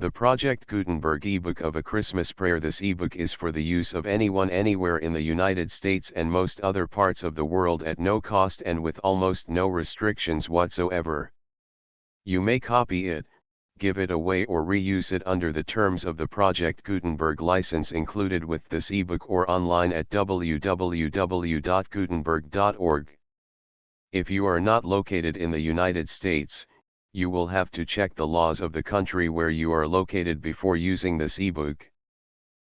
The Project Gutenberg ebook of A Christmas Prayer. This ebook is for the use of anyone anywhere in the United States and most other parts of the world at no cost and with almost no restrictions whatsoever. You may copy it, give it away or reuse it under the terms of the Project Gutenberg license included with this ebook or online at www.gutenberg.org. If you are not located in the United States, you will have to check the laws of the country where you are located before using this ebook.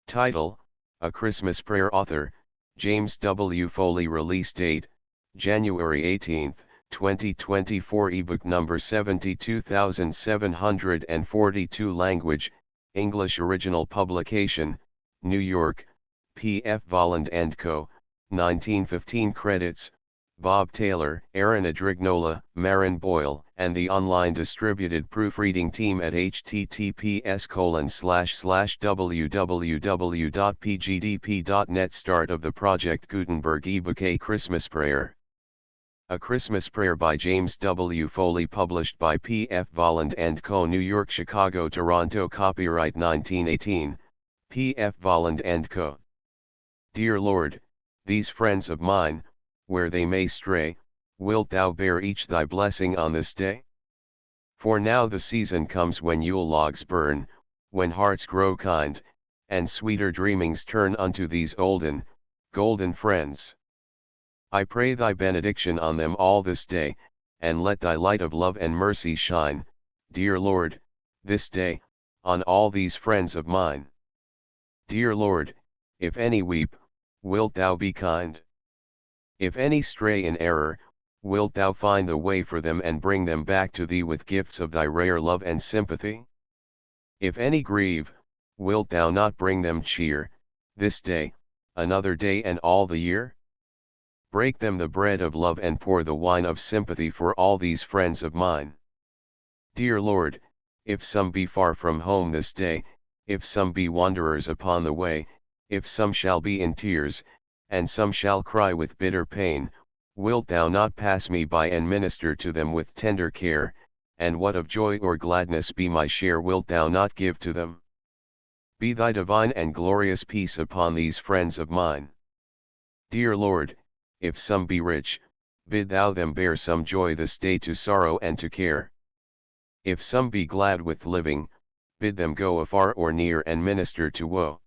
Title: A Christmas Prayer. Author: James W. Foley. Release date: January 18, 2024. Ebook number 72742. Language: English. Original publication: New York, P.F. Volland & Co., 1915. Credits: Bob Taylor, Aaron Adrignola, Marin Boyle, and the online distributed proofreading team at https://www.pgdp.net. Start of the Project Gutenberg ebook. A Christmas Prayer. A Christmas Prayer by James W. Foley. Published by P.F. Volland & Co. New York, Chicago, Toronto. Copyright 1918, P.F. Volland & Co. Dear Lord, these friends of mine, where they may stray, wilt thou bear each thy blessing on this day? For now the season comes when Yule logs burn, when hearts grow kind, and sweeter dreamings turn unto these olden, golden friends. I pray thy benediction on them all this day, and let thy light of love and mercy shine, dear Lord, this day, on all these friends of mine. Dear Lord, if any weep, wilt thou be kind? If any stray in error, wilt thou find the way for them and bring them back to thee with gifts of thy rare love and sympathy? If any grieve, wilt thou not bring them cheer, this day, another day and all the year? Break them the bread of love and pour the wine of sympathy for all these friends of mine. Dear Lord, if some be far from home this day, if some be wanderers upon the way, if some shall be in tears, and some shall cry with bitter pain, wilt thou not pass me by and minister to them with tender care, and what of joy or gladness be my share wilt thou not give to them? Be thy divine and glorious peace upon these friends of mine. Dear Lord, if some be rich, bid thou them bear some joy this day to sorrow and to care. If some be glad with living, bid them go afar or near and minister to woe.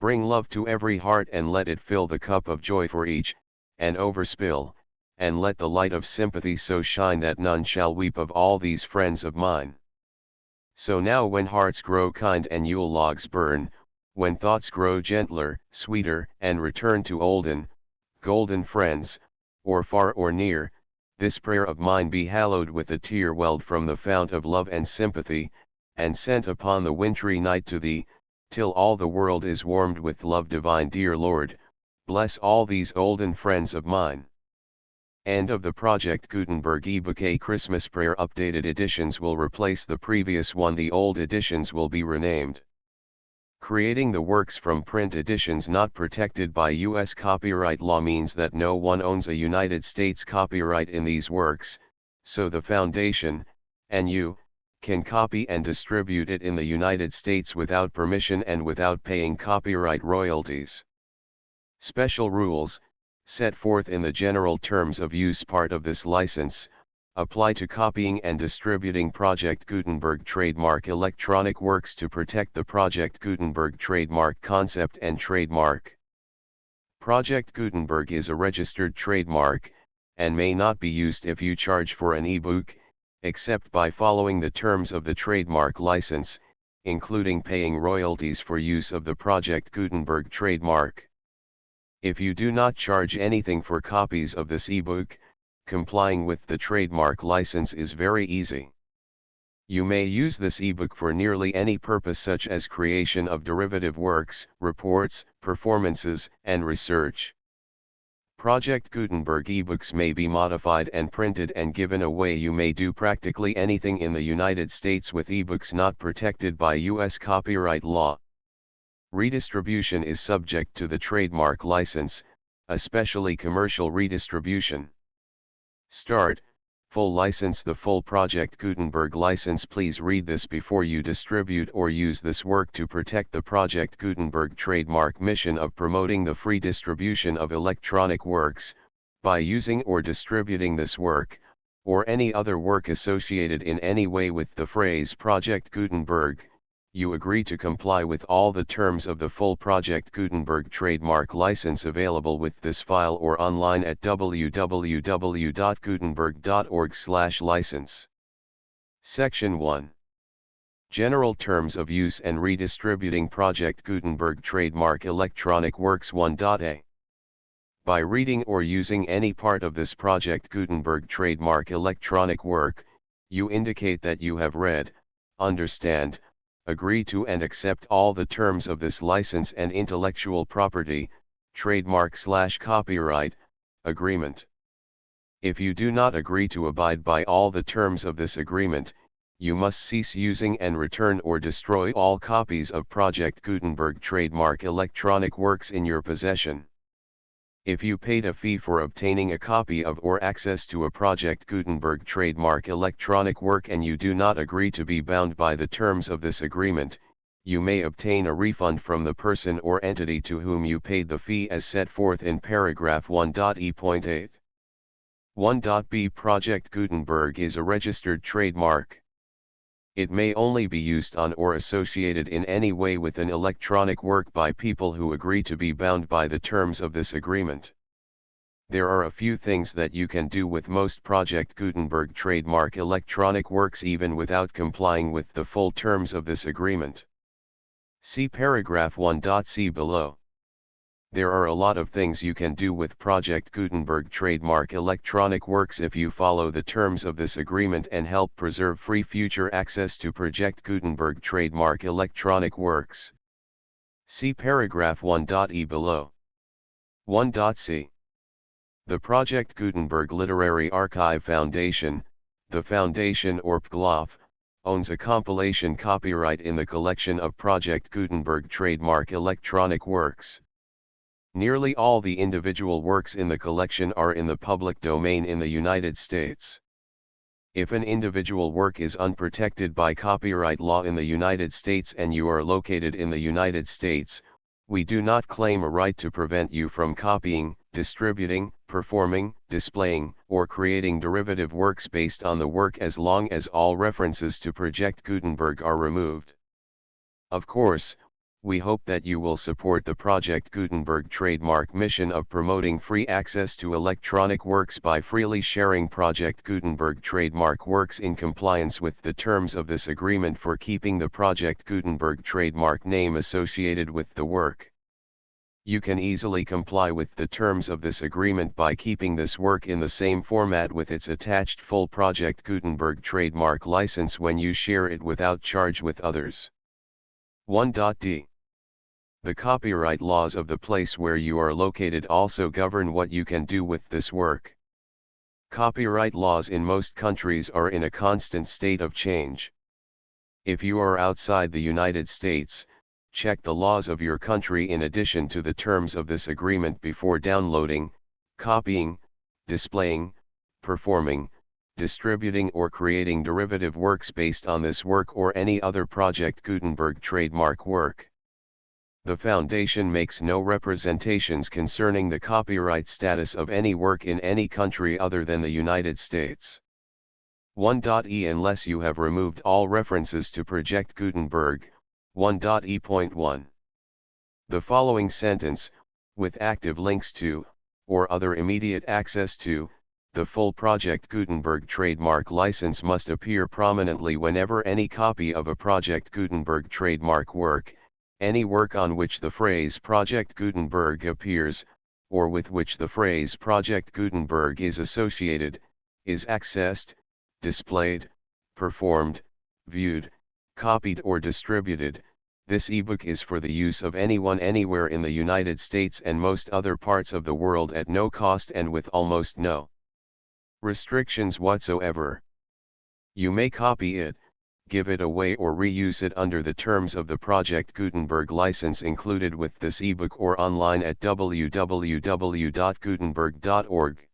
Bring love to every heart and let it fill the cup of joy for each, and overspill, and let the light of sympathy so shine that none shall weep of all these friends of mine. So now when hearts grow kind and Yule logs burn, when thoughts grow gentler, sweeter, and return to olden, golden friends, or far or near, this prayer of mine be hallowed with a tear welled from the fount of love and sympathy, and sent upon the wintry night to thee, till all the world is warmed with love divine. Dear Lord, bless all these olden friends of mine. End of the Project Gutenberg ebook. A Christmas Prayer. Updated editions will replace the previous one. The old editions will be renamed. Creating the works from print editions not protected by U.S. copyright law means that no one owns a United States copyright in these works, so the Foundation, and you, can copy and distribute it in the United States without permission and without paying copyright royalties. Special rules, set forth in the general terms of use part of this license, apply to copying and distributing Project Gutenberg trademark electronic works to protect the Project Gutenberg trademark concept and trademark. Project Gutenberg is a registered trademark, and may not be used if you charge for an ebook, except by following the terms of the trademark license, including paying royalties for use of the Project Gutenberg trademark. If you do not charge anything for copies of this ebook, complying with the trademark license is very easy. You may use this ebook for nearly any purpose such as creation of derivative works, reports, performances, and research. Project Gutenberg ebooks may be modified and printed and given away. You may do practically anything in the United States with ebooks not protected by U.S. copyright law. Redistribution is subject to the trademark license, especially commercial redistribution. Start, Full license. The full Project Gutenberg license. Please read this before you distribute or use this work to protect the Project Gutenberg trademark mission of promoting the free distribution of electronic works. By using or distributing this work, or any other work associated in any way with the phrase Project Gutenberg, you agree to comply with all the terms of the full Project Gutenberg trademark license available with this file or online at www.gutenberg.org/license. Section 1. General Terms of Use and Redistributing Project Gutenberg Trademark Electronic Works 1.a. By reading or using any part of this Project Gutenberg trademark electronic work, you indicate that you have read, understand, agree to and accept all the terms of this license and intellectual property, trademark/copyright, agreement. If you do not agree to abide by all the terms of this agreement, you must cease using and return or destroy all copies of Project Gutenberg trademark electronic works in your possession. If you paid a fee for obtaining a copy of or access to a Project Gutenberg trademark electronic work and you do not agree to be bound by the terms of this agreement, you may obtain a refund from the person or entity to whom you paid the fee as set forth in paragraph 1.e.8. 1.b. Project Gutenberg is a registered trademark. It may only be used on or associated in any way with an electronic work by people who agree to be bound by the terms of this agreement. There are a few things that you can do with most Project Gutenberg trademark electronic works even without complying with the full terms of this agreement. See paragraph 1.c below. There are a lot of things you can do with Project Gutenberg trademark electronic works if you follow the terms of this agreement and help preserve free future access to Project Gutenberg trademark electronic works. See paragraph 1.e below. 1.c. The Project Gutenberg Literary Archive Foundation, the Foundation or PGLOF, owns a compilation copyright in the collection of Project Gutenberg trademark electronic works. Nearly all the individual works in the collection are in the public domain in the United States. If an individual work is unprotected by copyright law in the United States and you are located in the United States, we do not claim a right to prevent you from copying, distributing, performing, displaying, or creating derivative works based on the work as long as all references to Project Gutenberg are removed. Of course, we hope that you will support the Project Gutenberg trademark mission of promoting free access to electronic works by freely sharing Project Gutenberg trademark works in compliance with the terms of this agreement for keeping the Project Gutenberg trademark name associated with the work. You can easily comply with the terms of this agreement by keeping this work in the same format with its attached full Project Gutenberg trademark license when you share it without charge with others. 1.d. The copyright laws of the place where you are located also govern what you can do with this work. Copyright laws in most countries are in a constant state of change. If you are outside the United States, check the laws of your country in addition to the terms of this agreement before downloading, copying, displaying, performing, distributing or creating derivative works based on this work or any other Project Gutenberg trademark work. The Foundation makes no representations concerning the copyright status of any work in any country other than the United States. 1.e. Unless you have removed all references to Project Gutenberg, 1.e.1. The following sentence, with active links to, or other immediate access to, the full Project Gutenberg trademark license must appear prominently whenever any copy of a Project Gutenberg trademark work, any work on which the phrase Project Gutenberg appears, or with which the phrase Project Gutenberg is associated, is accessed, displayed, performed, viewed, copied or distributed. This ebook is for the use of anyone anywhere in the United States and most other parts of the world at no cost and with almost no restrictions whatsoever. You may copy it, give it away or reuse it under the terms of the Project Gutenberg license included with this ebook or online at www.gutenberg.org.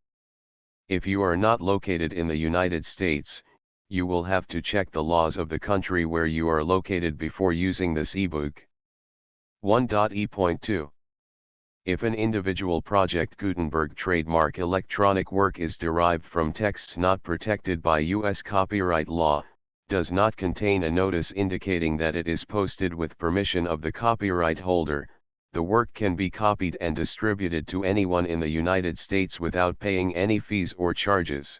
If you are not located in the United States, you will have to check the laws of the country where you are located before using this ebook. 1.e.2. If an individual Project Gutenberg trademark electronic work is derived from texts not protected by U.S. copyright law, does not contain a notice indicating that it is posted with permission of the copyright holder, the work can be copied and distributed to anyone in the United States without paying any fees or charges.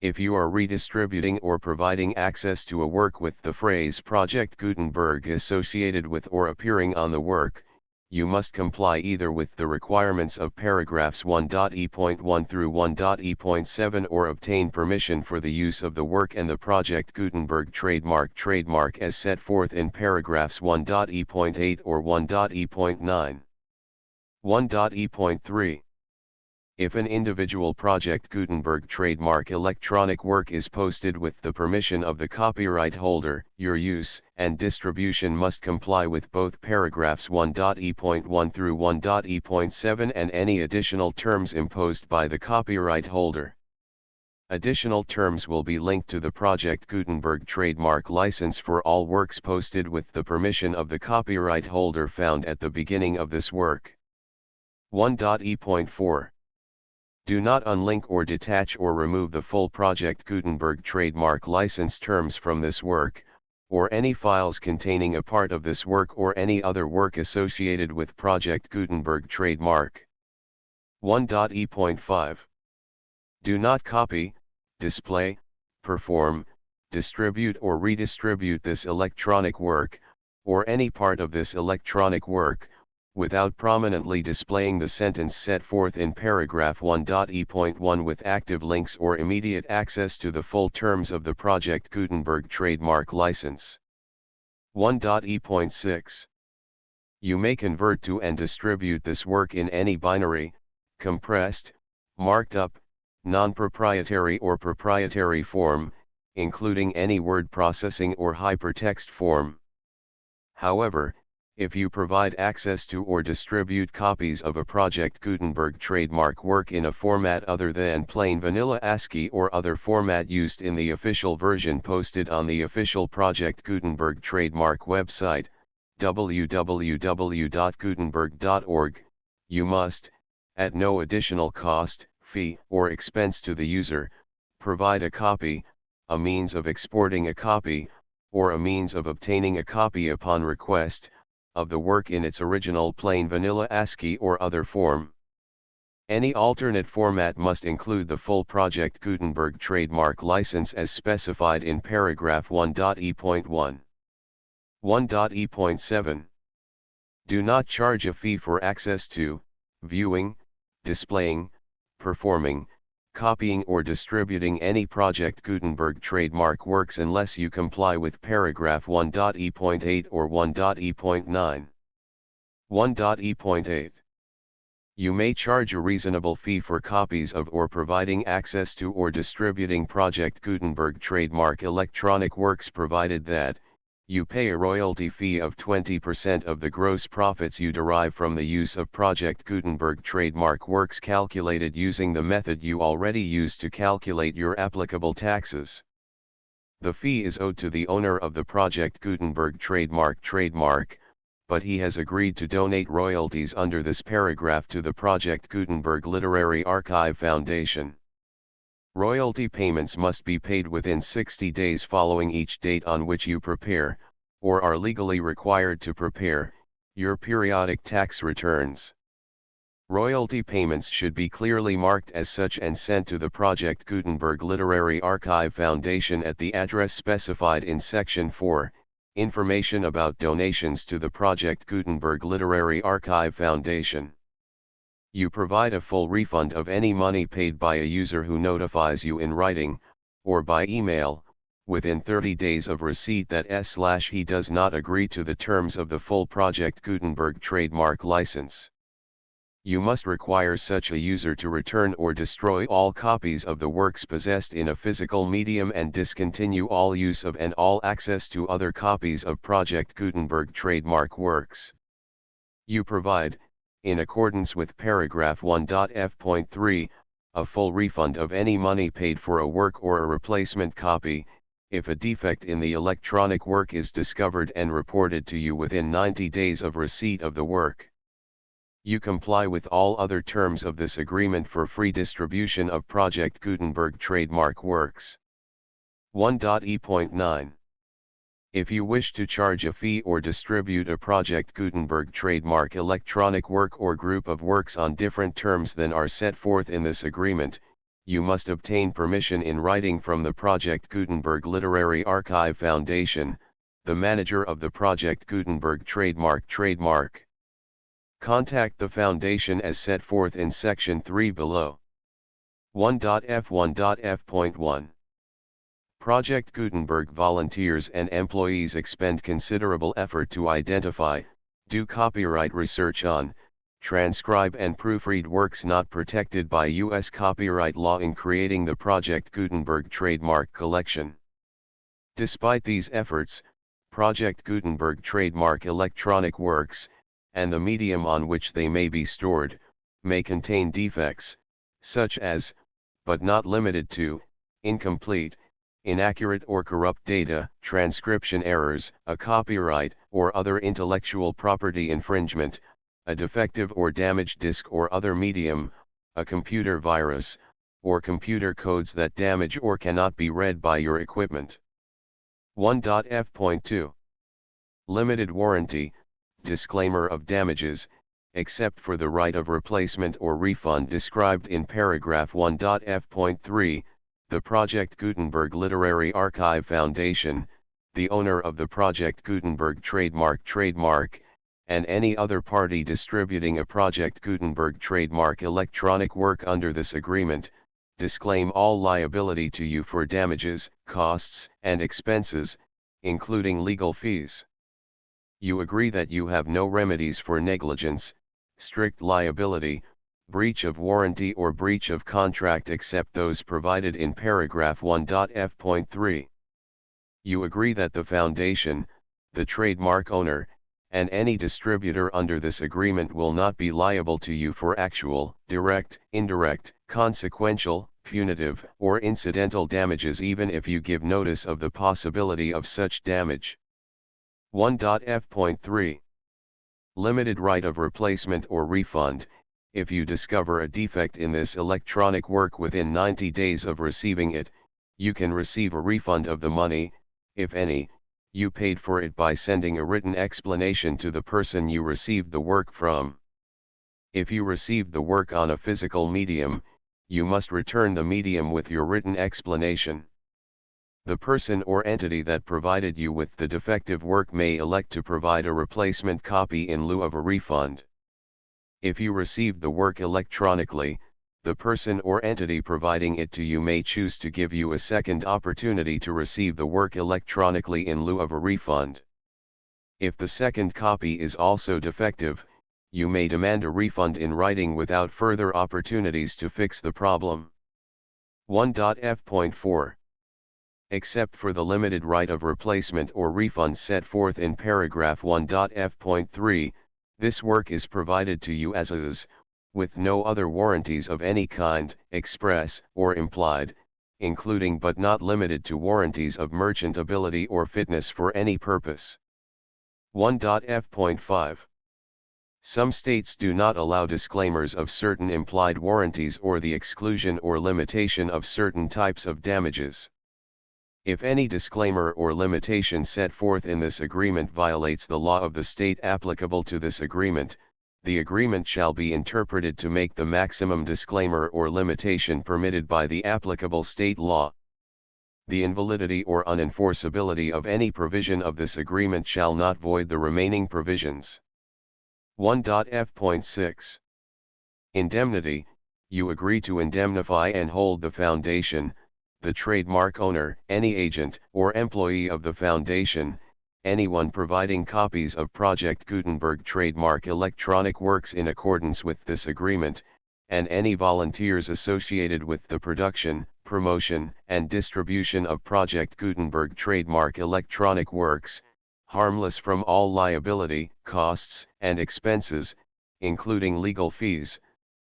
If you are redistributing or providing access to a work with the phrase Project Gutenberg associated with or appearing on the work, you must comply either with the requirements of paragraphs 1.e.1 through 1.e.7 or obtain permission for the use of the work and the Project Gutenberg trademark as set forth in paragraphs 1.e.8 or 1.e.9. 1.e.3. If an individual Project Gutenberg trademark electronic work is posted with the permission of the copyright holder, your use and distribution must comply with both paragraphs 1.e.1 through 1.e.7 and any additional terms imposed by the copyright holder. Additional terms will be linked to the Project Gutenberg trademark license for all works posted with the permission of the copyright holder found at the beginning of this work. 1.e.4. Do not unlink or detach or remove the full Project Gutenberg trademark license terms from this work, or any files containing a part of this work or any other work associated with Project Gutenberg trademark. 1.e.5. Do not copy, display, perform, distribute or redistribute this electronic work, or any part of this electronic work, without prominently displaying the sentence set forth in paragraph 1.e.1 with active links or immediate access to the full terms of the Project Gutenberg trademark license. 1.e.6. You may convert to and distribute this work in any binary, compressed, marked up, non-proprietary or proprietary form, including any word processing or hypertext form. However, if you provide access to or distribute copies of a Project Gutenberg trademark work in a format other than plain vanilla ASCII or other format used in the official version posted on the official Project Gutenberg trademark website, www.gutenberg.org, you must, at no additional cost, fee, or expense to the user, provide a copy, a means of exporting a copy, or a means of obtaining a copy upon request, of the work in its original plain vanilla ASCII or other form. Any alternate format must include the full Project Gutenberg trademark license as specified in paragraph 1.e.1. 1.e.7. Do not charge a fee for access to, viewing, displaying, performing, copying or distributing any Project Gutenberg trademark works unless you comply with paragraph 1.e.8 or 1.e.9. 1.e.8. You may charge a reasonable fee for copies of or providing access to or distributing Project Gutenberg trademark electronic works provided that, you pay a royalty fee of 20% of the gross profits you derive from the use of Project Gutenberg trademark works calculated using the method you already use to calculate your applicable taxes. The fee is owed to the owner of the Project Gutenberg trademark, but he has agreed to donate royalties under this paragraph to the Project Gutenberg Literary Archive Foundation. Royalty payments must be paid within 60 days following each date on which you prepare, or are legally required to prepare, your periodic tax returns. Royalty payments should be clearly marked as such and sent to the Project Gutenberg Literary Archive Foundation at the address specified in Section 4, Information about donations to the Project Gutenberg Literary Archive Foundation. You provide a full refund of any money paid by a user who notifies you in writing, or by email, within 30 days of receipt that he does not agree to the terms of the full Project Gutenberg trademark license. You must require such a user to return or destroy all copies of the works possessed in a physical medium and discontinue all use of and all access to other copies of Project Gutenberg trademark works. You provide, in accordance with paragraph 1.f.3, a full refund of any money paid for a work or a replacement copy, if a defect in the electronic work is discovered and reported to you within 90 days of receipt of the work. You comply with all other terms of this agreement for free distribution of Project Gutenberg trademark works. 1.e.9. If you wish to charge a fee or distribute a Project Gutenberg trademark electronic work or group of works on different terms than are set forth in this agreement, you must obtain permission in writing from the Project Gutenberg Literary Archive Foundation, the manager of the Project Gutenberg trademark. Contact the Foundation as set forth in Section 3 below. 1.f1.f.1 Project Gutenberg volunteers and employees expend considerable effort to identify, do copyright research on, transcribe and proofread works not protected by U.S. copyright law in creating the Project Gutenberg trademark collection. Despite these efforts, Project Gutenberg trademark electronic works, and the medium on which they may be stored, may contain defects, such as, but not limited to, incomplete, inaccurate or corrupt data, transcription errors, a copyright or other intellectual property infringement, a defective or damaged disk or other medium, a computer virus, or computer codes that damage or cannot be read by your equipment. 1.f.2 Limited warranty, disclaimer of damages, except for the right of replacement or refund described in paragraph 1.f.3. The Project Gutenberg Literary Archive Foundation, the owner of the Project Gutenberg trademark, and any other party distributing a Project Gutenberg trademark electronic work under this agreement, disclaim all liability to you for damages, costs, and expenses, including legal fees. You agree that you have no remedies for negligence, strict liability, breach of warranty or breach of contract except those provided in paragraph 1.f.3. You agree that the Foundation, the trademark owner, and any distributor under this agreement will not be liable to you for actual, direct, indirect, consequential, punitive, or incidental damages even if you give notice of the possibility of such damage. 1.f.3. Limited right of replacement or refund. If you discover a defect in this electronic work within 90 days of receiving it, you can receive a refund of the money, if any, you paid for it by sending a written explanation to the person you received the work from. If you received the work on a physical medium, you must return the medium with your written explanation. The person or entity that provided you with the defective work may elect to provide a replacement copy in lieu of a refund. If you received the work electronically, the person or entity providing it to you may choose to give you a second opportunity to receive the work electronically in lieu of a refund. If the second copy is also defective, you may demand a refund in writing without further opportunities to fix the problem. 1.f.4. Except for the limited right of replacement or refund set forth in paragraph 1.f.3, this work is provided to you as is, with no other warranties of any kind, express or implied, including but not limited to warranties of merchantability or fitness for any purpose. 1.f.5. Some states do not allow disclaimers of certain implied warranties or the exclusion or limitation of certain types of damages. If any disclaimer or limitation set forth in this agreement violates the law of the state applicable to this agreement, the agreement shall be interpreted to make the maximum disclaimer or limitation permitted by the applicable state law. The invalidity or unenforceability of any provision of this agreement shall not void the remaining provisions. 1.f.6. Indemnity. You agree to indemnify and hold the Foundation, the trademark owner, any agent or employee of the Foundation, anyone providing copies of Project Gutenberg trademark electronic works in accordance with this agreement, and any volunteers associated with the production, promotion, and distribution of Project Gutenberg trademark electronic works, harmless from all liability, costs, and expenses, including legal fees,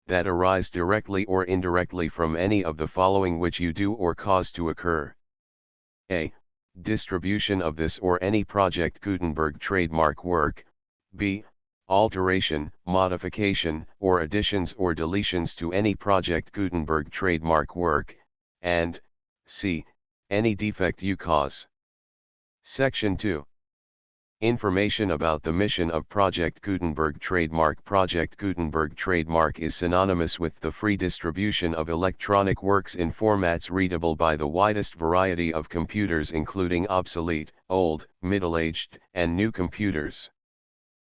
that arise directly or indirectly from any of the following which you do or cause to occur. A. Distribution of this or any Project Gutenberg trademark work. B. Alteration, modification, or additions or deletions to any Project Gutenberg trademark work, and C. Any defect you cause. Section 2. Information about the mission of Project Gutenberg trademark. Project Gutenberg trademark is synonymous with the free distribution of electronic works in formats readable by the widest variety of computers, including obsolete, old, middle-aged, and new computers.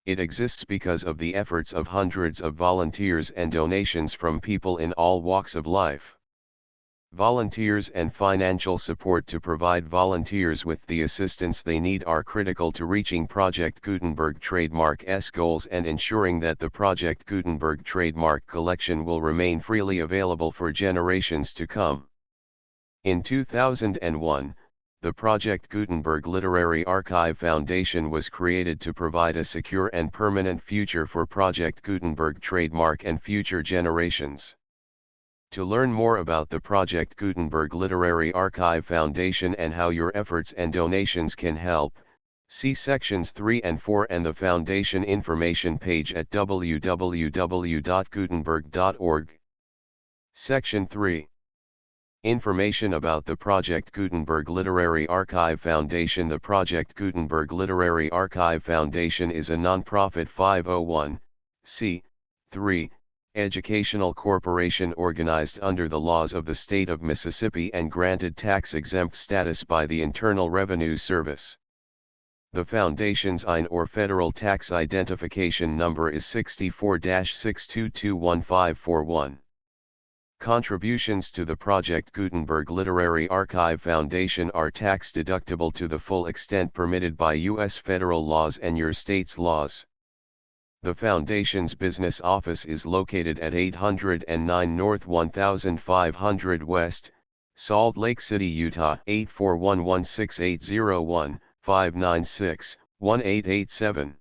It exists because of the efforts of hundreds of volunteers and donations from people in all walks of life. Volunteers and financial support to provide volunteers with the assistance they need are critical to reaching Project Gutenberg trademark's goals and ensuring that the Project Gutenberg trademark collection will remain freely available for generations to come. In 2001, the Project Gutenberg Literary Archive Foundation was created to provide a secure and permanent future for Project Gutenberg trademark and future generations. To learn more about the Project Gutenberg Literary Archive Foundation and how your efforts and donations can help, see sections 3 and 4 and the Foundation information page at www.gutenberg.org. Section 3. Information about the Project Gutenberg Literary Archive Foundation. The Project Gutenberg Literary Archive Foundation is a non-profit 501(c)(3) educational corporation organized under the laws of the state of Mississippi and granted tax-exempt status by the Internal Revenue Service. The Foundation's IN or Federal Tax Identification Number is 64-6221541. Contributions to the Project Gutenberg Literary Archive Foundation are tax-deductible to the full extent permitted by U.S. federal laws and your state's laws. The Foundation's business office is located at 809 North 1500 West, Salt Lake City, Utah 841-16801-596-1887.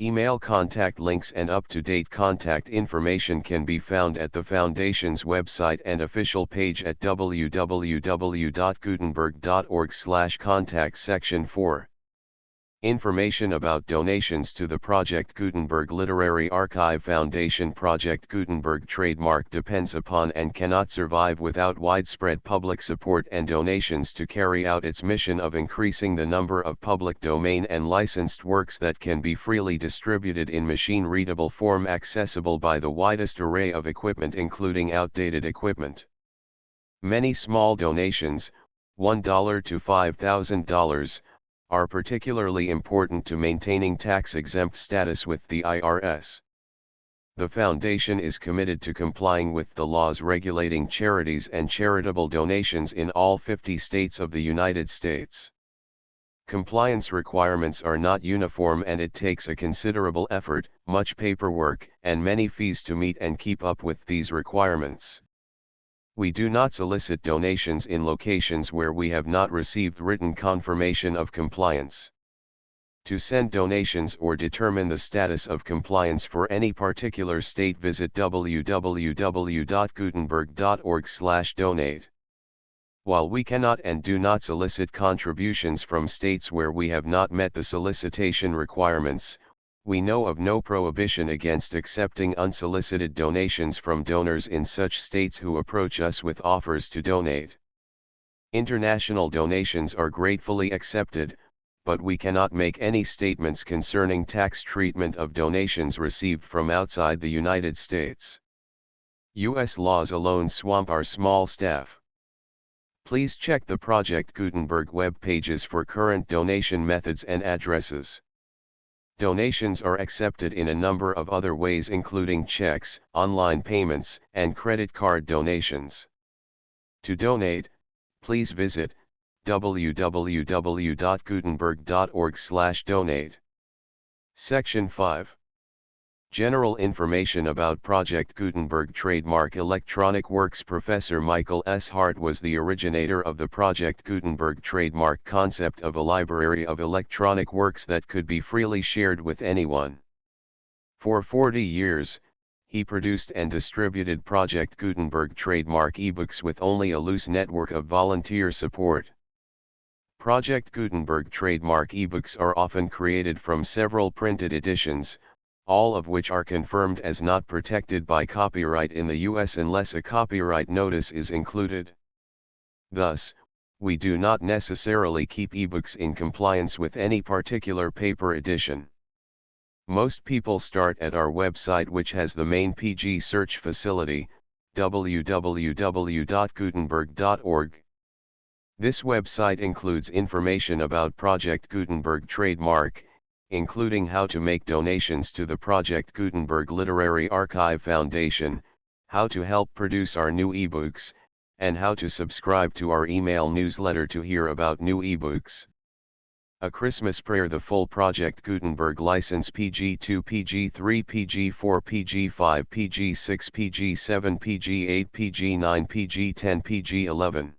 Email contact links and up-to-date contact information can be found at the Foundation's website and official page at www.gutenberg.org/contact. Section 4. Information about donations to the Project Gutenberg Literary Archive Foundation. Project Gutenberg trademark depends upon and cannot survive without widespread public support and donations to carry out its mission of increasing the number of public domain and licensed works that can be freely distributed in machine-readable form, accessible by the widest array of equipment including outdated equipment. Many small donations, $1 to $5,000, are particularly important to maintaining tax-exempt status with the IRS. The Foundation is committed to complying with the laws regulating charities and charitable donations in all 50 states of the United States. Compliance requirements are not uniform and it takes a considerable effort, much paperwork, and many fees to meet and keep up with these requirements. We do not solicit donations in locations where we have not received written confirmation of compliance. To send donations or determine the status of compliance for any particular state, visit www.gutenberg.org/donate. While we cannot and do not solicit contributions from states where we have not met the solicitation requirements, we know of no prohibition against accepting unsolicited donations from donors in such states who approach us with offers to donate. International donations are gratefully accepted, but we cannot make any statements concerning tax treatment of donations received from outside the United States. U.S. laws alone swamp our small staff. Please check the Project Gutenberg web pages for current donation methods and addresses. Donations are accepted in a number of other ways, including checks, online payments, and credit card donations. To donate, please visit www.gutenberg.org/donate. Section 5. General information about Project Gutenberg trademark electronic works. Professor Michael S. Hart was the originator of the Project Gutenberg trademark concept of a library of electronic works that could be freely shared with anyone. For 40 years, he produced and distributed Project Gutenberg trademark ebooks with only a loose network of volunteer support. Project Gutenberg trademark ebooks are often created from several printed editions, all of which are confirmed as not protected by copyright in the US unless a copyright notice is included. Thus, we do not necessarily keep ebooks in compliance with any particular paper edition. Most people start at our website, which has the main PG search facility, www.gutenberg.org. This website includes information about Project Gutenberg trademark, including how to make donations to the Project Gutenberg Literary Archive Foundation, how to help produce our new ebooks, and how to subscribe to our email newsletter to hear about new ebooks. A Christmas Prayer. The full Project Gutenberg license PG2, PG3, PG4, PG5, PG6, PG7, PG8, PG9, PG10, PG11.